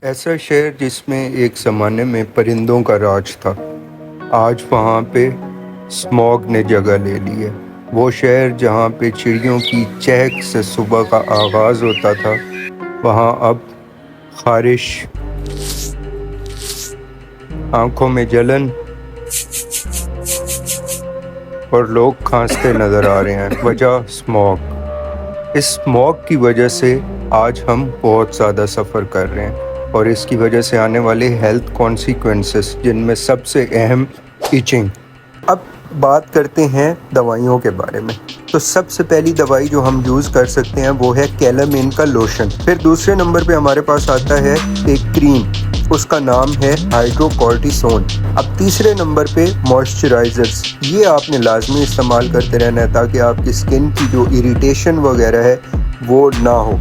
ऐसा शहर जिसमें एक ज़माने में परिंदों का राज था, आज वहाँ पे स्मॉग ने जगह ले ली है। वो शहर जहाँ पे चिड़ियों की चहक से सुबह का आगाज़ होता था, वहाँ अब ख़ारिश, आँखों में जलन और लोग खांसते नज़र आ रहे हैं। वजह स्मॉग। इस स्मॉग की वजह से आज हम बहुत ज़्यादा सफ़र कर रहे हैं और इसकी वजह से आने वाले हेल्थ कॉन्सिक्वेंसेस, जिनमें सबसे अहम इचिंग। अब बात करते हैं दवाइयों के बारे में। तो सबसे पहली दवाई जो हम यूज़ कर सकते हैं वो है कैलामेन का लोशन। फिर दूसरे नंबर पे हमारे पास आता है एक क्रीम, उसका नाम है हाइड्रोकॉर्टिसोन। अब तीसरे नंबर पे मॉइस्चराइज़र्स, ये आपने लाजमी इस्तेमाल करते रहना है ताकि आपकी स्किन की जो इरिटेशन वगैरह है वो ना हो।